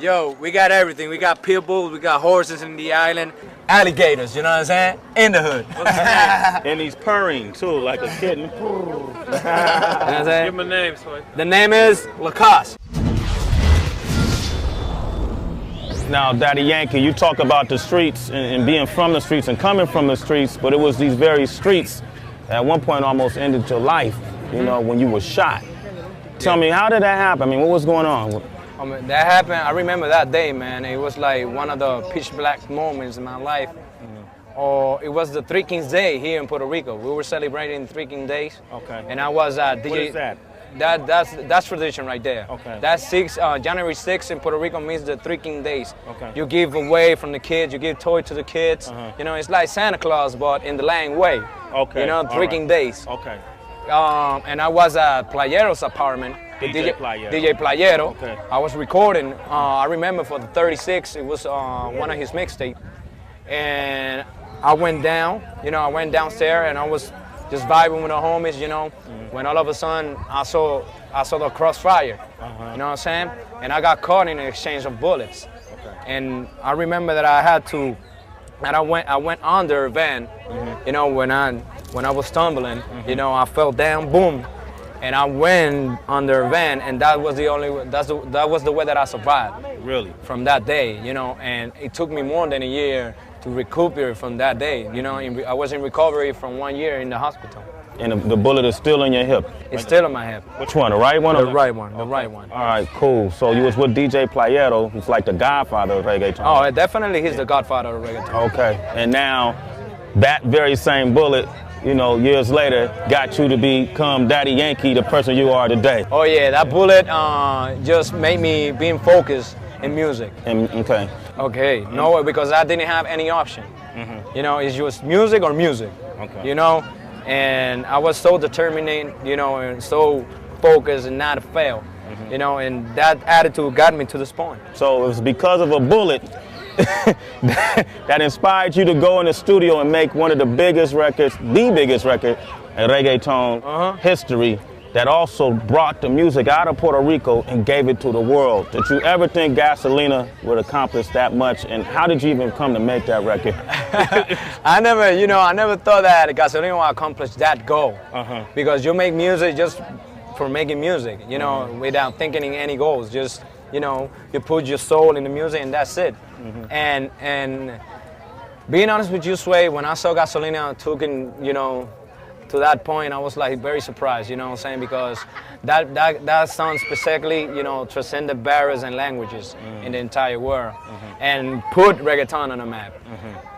Yo, we got everything. We got pit bulls, we got horses in the island, alligators, you know what I'm saying? In the hood. And he's purring too, like a kitten. You know what I'm saying? Give him a name, Sway. The name is Lacoste. Now, Daddy Yankee, you talk about the streets and being from the streets and coming from the streets, but it was these very streets that at one point almost ended your life, you know, when you were shot. Tell me, how did that happen? I mean, what was going on? That happened, I remember that day, man. It was like one of the pitch black moments in my life. Or it was the Three Kings Day here in Puerto Rico. We were celebrating Three Kings Days. Okay. And I was DJ. What is that? That's tradition right there. Okay. That's January 6th in Puerto Rico means the Three King Days. Okay. You give away from the kids, you give toys to the kids. You know, it's like Santa Claus, but in the Lang way. Okay. You know, Three King Days. Okay. And I was at Playero's apartment. DJ Playero. DJ Playero. Okay. I was recording. I remember for the 36, it was one of his mixtape, and I went down. You know, I went downstairs and I was just vibing with the homies. You know, when all of a sudden I saw the crossfire. You know what I'm saying? And I got caught in an exchange of bullets. Okay. And I remember that I had to, and I went under a van. You know, when I was stumbling, you know, I fell down, boom. And I went under a van, and that was the way that I survived. Really? From that day, you know, and it took me more than a year to recuperate from that day. You know, I was in recovery from 1 year in the hospital. And the bullet is still in your hip? It's still in my hip. Which one, the right one? The right one, the right one. All right, cool. So you was with DJ Playero, who's like the godfather of reggaeton. Oh, definitely he's the godfather of reggaeton. Okay, and now that very same bullet, you know, years later, got you to become Daddy Yankee, the person you are today. Oh yeah, that bullet just made me being focused in music. Okay. Okay, no, because I didn't have any option. You know, it's just music or music. Okay. You know, and I was so determined, you know, and so focused and not to fail. You know, and that attitude got me to this point. So it was because of a bullet that inspired you to go in the studio and make one of the biggest records, the biggest record in reggaeton history, that also brought the music out of Puerto Rico and gave it to the world. Did you ever think Gasolina would accomplish that much, and how did you even come to make that record? I never thought that Gasolina would accomplish that goal. Because you make music just for making music, you know, without thinking in any goals. Just, you know, you put your soul in the music and that's it. And being honest with you, Sway, when I saw Gasolina you know, to that point, I was like very surprised, you know what I'm saying? Because that song specifically, you know, transcended barriers and languages in the entire world and put reggaeton on the map.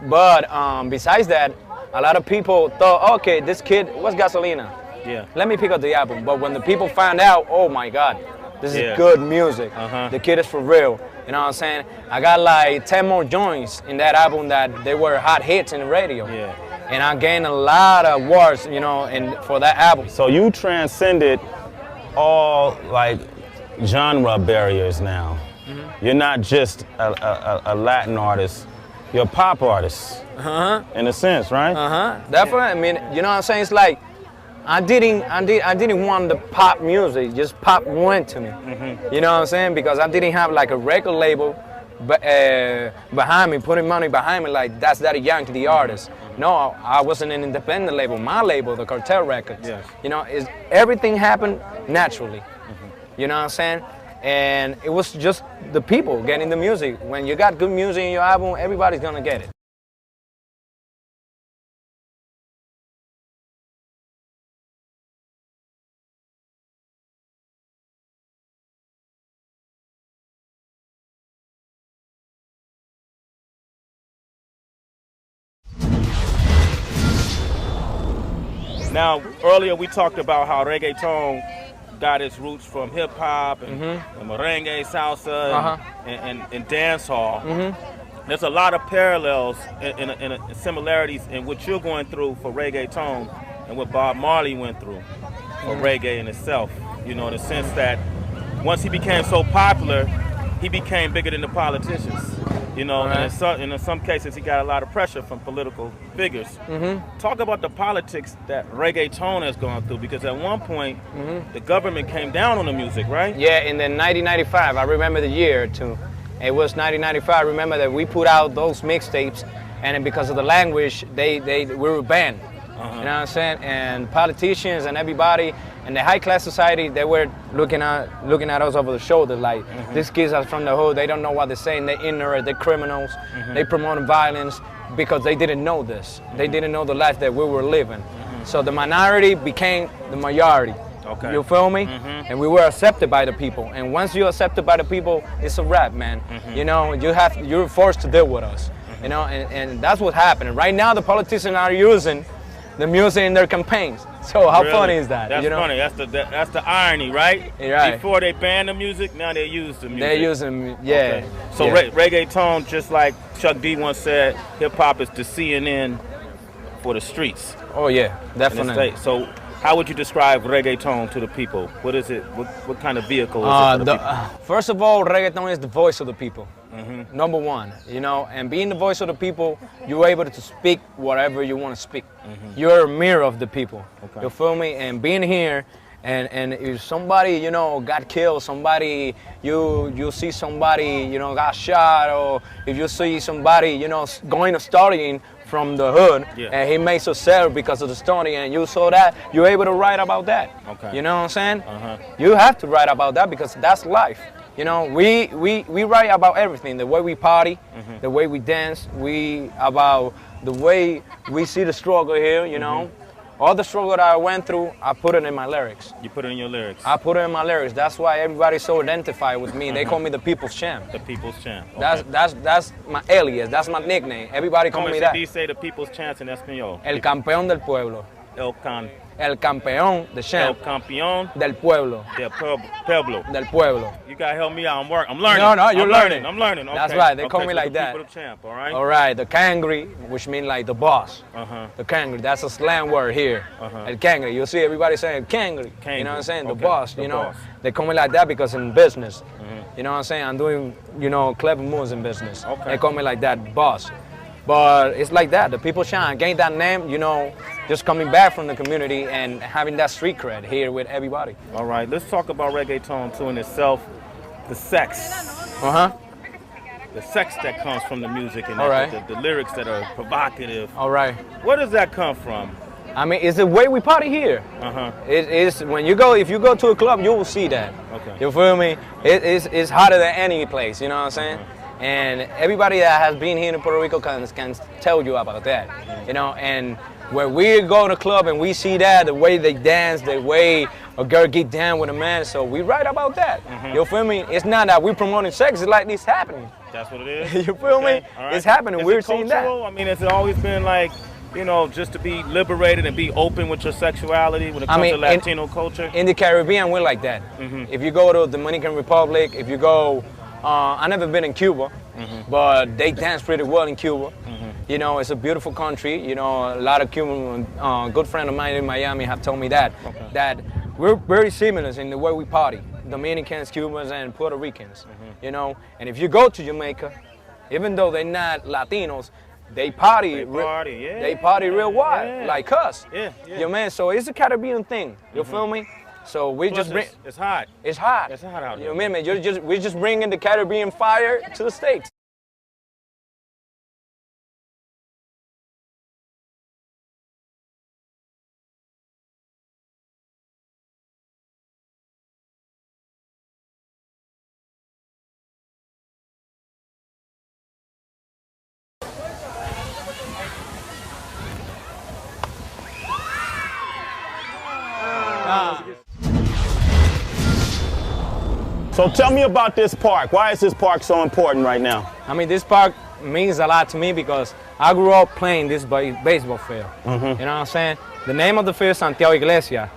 But besides that, a lot of people thought, okay, this kid, what's Gasolina? Yeah. Let me pick up the album. But when the people found out, oh my God, this is good music. The kid is for real. You know what I'm saying? I got like 10 more joints in that album that they were hot hits in the radio. Yeah. And I gained a lot of awards, you know, for that album. So you transcended all like genre barriers now. You're not just a Latin artist, you're a pop artist. In a sense, right? Definitely. I mean, you know what I'm saying? It's like I didn't want the pop music. Just pop went to me. You know what I'm saying? Because I didn't have like a record label behind me, putting money behind me, like that's Daddy Yankee, the artist. No, I wasn't an independent label. My label, the Cartel Records. Yes. You know, everything happened naturally. You know what I'm saying? And it was just the people getting the music. When you got good music in your album, everybody's gonna get it. Now, earlier we talked about how reggaeton got its roots from hip hop and merengue, salsa, and dance hall. There's a lot of parallels and similarities in what you're going through for reggaeton and what Bob Marley went through for reggae in itself. You know, in the sense that once he became so popular, he became bigger than the politicians. You know, and in some cases he got a lot of pressure from political figures. Talk about the politics that reggaeton has gone through, because at one point the government came down on the music, right? Yeah, in the 1995, I remember the year too. It was 1995. Remember that we put out those mixtapes, and because of the language, we were banned. You know what I'm saying? And politicians and everybody and the high class society, they were looking at us over the shoulder like, these kids are from the hood, they don't know what they're saying, they're ignorant, they're criminals, they promote violence because they didn't know this. They didn't know the life that we were living. So the minority became the majority. Okay. You feel me? And we were accepted by the people. And once you're accepted by the people, it's a wrap, man. You know, you're forced to deal with us. You know, and that's what's happening. Right now, the politicians are using the music in their campaigns. So how funny is that? That's funny. That's the irony, right? Right. Before they banned the music, now they use the music. They're using, yeah. Okay. So reggaeton, just like Chuck D once said, hip hop is the CNN for the streets. Oh yeah, definitely. So how would you describe reggaeton to the people? What is it? What kind of vehicle is it for the people? First of all, reggaeton is the voice of the people. Number one, you know, and being the voice of the people, you're able to speak whatever you want to speak. You're a mirror of the people. Okay. You feel me? And being here, and if somebody, you know, got killed, somebody, you see somebody, you know, got shot, or if you see somebody, you know, going to studying from the hood, and he makes us sad because of the story, and you saw that, you're able to write about that. Okay. You know what I'm saying? You have to write about that because that's life. You know, we write about everything, the way we party, the way we dance, about the way we see the struggle here, you know. All the struggle that I went through, I put it in my lyrics. You put it in your lyrics? I put it in my lyrics. That's why everybody's so identified with me. They call me the People's Champ. The People's Champ. Okay. That's my alias. That's my nickname. Everybody call me that. ¿Cómo se dice the People's Champ en español? El campeón del pueblo. El campeón, the champ. El campeón del pueblo. Del pueblo. Del pueblo. You gotta help me out. I'm learning. No, you're learning. I'm learning. Okay. That's right. They call me like that. The champ, all right. All right. The cangri, which means like the boss. The cangri. That's a slang word here. El cangri. You see everybody saying cangri. You know what I'm saying? The boss. You know. They call me like that because in business. You know what I'm saying? I'm doing, you know, clever moves in business. Okay. They call me like that, boss. But it's like that. The people shine. Gain that name, you know, just coming back from the community and having that street cred here with everybody. All right, let's talk about reggaeton too in itself. The sex. The sex that comes from the music and the lyrics that are provocative. All right. Where does that come from? I mean, it's the way we party here. It's when if you go to a club, you will see that. Okay. You feel me? It's hotter than any place. You know what I'm saying? And everybody that has been here in Puerto Rico can tell you about that, you know. And when we go to the club and we see that, the way they dance, the way a girl get down with a man, so we write about that. You feel me? It's not that we're promoting sex, it's like this happening. That's what it is? You feel me? Right. It's happening, we're seeing that. I mean, has it always been like, you know, just to be liberated and be open with your sexuality when it comes to Latino culture? In the Caribbean, we're like that. If you go to the Dominican Republic, if you go, I've never been in Cuba, but they dance pretty well in Cuba. You know, it's a beautiful country. You know, a lot of Cuban, good friend of mine in Miami have told me that, that we're very similar in the way we party. Dominicans, Cubans, and Puerto Ricans, you know. And if you go to Jamaica, even though they're not Latinos, they party real wild, like us. You man, so it's a Caribbean thing, you feel me? So we just bring. It's hot. It's hot. It's hot out there. You know, man, we're just bringing the Caribbean fire to the States. So tell me about this park. Why is this park so important right now? I mean, this park means a lot to me because I grew up playing this baseball field. You know what I'm saying? The name of the field is Santiago Iglesia,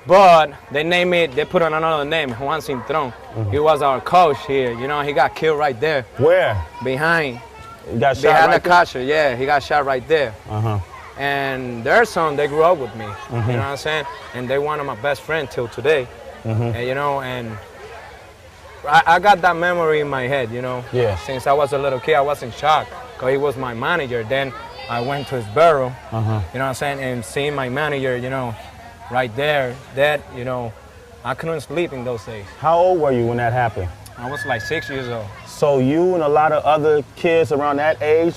but they put on another name, Juan Cintrón. He was our coach here. You know, he got killed right there. Where? Behind. He got shot behind right the catcher, yeah, he got shot right there. And their son, they grew up with me. You know what I'm saying? And they one of my best friends till today. And, you know, and I got that memory in my head, you know. Yeah. Since I was a little kid, I was in shock because he was my manager. Then I went to his burial, you know what I'm saying, and seeing my manager, you know, right there, dead, you know, I couldn't sleep in those days. How old were you when that happened? I was like 6 years old. So you and a lot of other kids around that age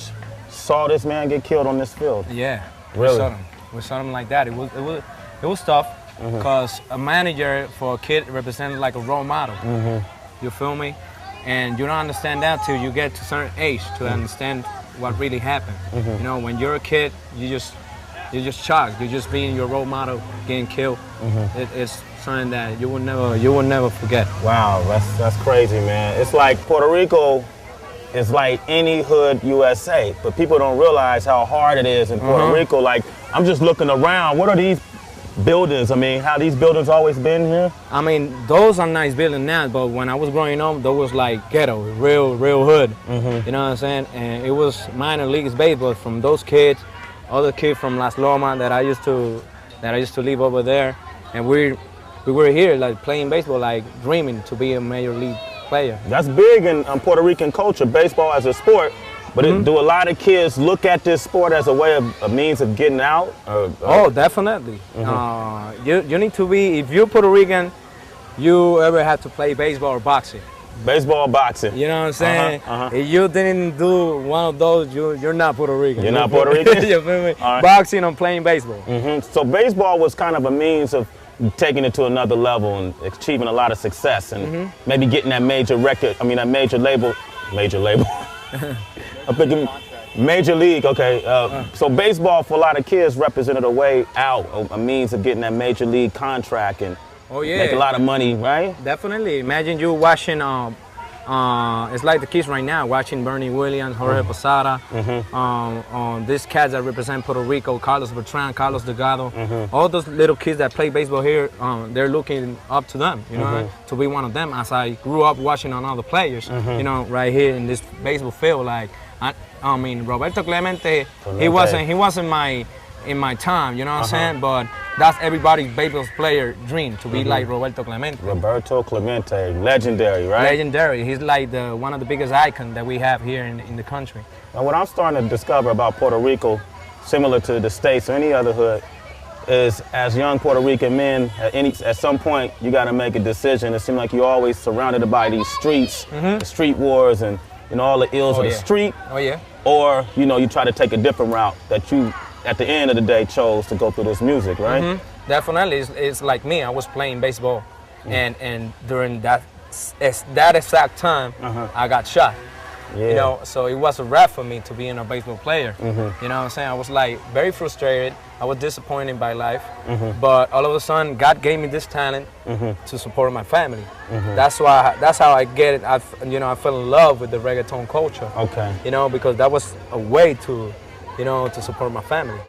saw this man get killed on this field? Yeah. Really? We saw him like that. It was tough because a manager for a kid represented like a role model. You feel me? And you don't understand that till you get to a certain age to understand what really happened. You know, when you're a kid, you're just shocked. You're just being your role model getting killed. It's something that you will never forget. Wow, that's crazy, man. It's like Puerto Rico is like any hood USA, but people don't realize how hard it is in Puerto Rico. Like, I'm just looking around. What are these buildings? I mean, how these buildings always been here? I mean, those are nice buildings now, but when I was growing up, those was like ghetto, real hood. You know what I'm saying? And it was minor leagues baseball from those kids, other kids from Las Lomas that I used to live over there, and we were here like playing baseball, like dreaming to be a major league player. That's big in Puerto Rican culture, baseball as a sport. But do a lot of kids look at this sport as a way of a means of getting out? Oh, definitely. You need to be, if you're Puerto Rican, you ever have to play baseball or boxing. Baseball or boxing. You know what I'm saying? If you didn't do one of those, you're not Puerto Rican. You're not Puerto Rican? You feel me? Right. Boxing and playing baseball. So baseball was kind of a means of taking it to another level and achieving a lot of success and maybe getting that major label. I'm thinking major league, okay. So baseball for a lot of kids represented a way out, a means of getting that major league contract and make a lot of money, right? Definitely. Imagine you watching, it's like the kids right now, watching Bernie Williams, Jorge Posada, these cats that represent Puerto Rico, Carlos Beltran, Carlos Delgado, all those little kids that play baseball here, they're looking up to them, you know, to be one of them. As I grew up watching on other players, you know, right here in this baseball field, like, I mean, Roberto Clemente, he wasn't in my time, you know what I'm saying? But that's everybody's baseball player dream, to be like Roberto Clemente. Roberto Clemente, legendary, right? Legendary. He's like one of the biggest icons that we have here in the country. Now, what I'm starting to discover about Puerto Rico, similar to the States or any other hood, is as young Puerto Rican men, at some point, you got to make a decision. It seems like you're always surrounded by these streets, the street wars, and all the ills of the street. Or, you try to take a different route that you, at the end of the day, chose to go through this music, right? Definitely. It's like me. I was playing baseball, and during that exact time, I got shot. You know, so it was a wrap for me to be a baseball player. You know what I'm saying? I was like very frustrated. I was disappointed by life, but all of a sudden, God gave me this talent to support my family. That's how I get it. I fell in love with the reggaeton culture. Okay. You know, because that was a way to, to support my family.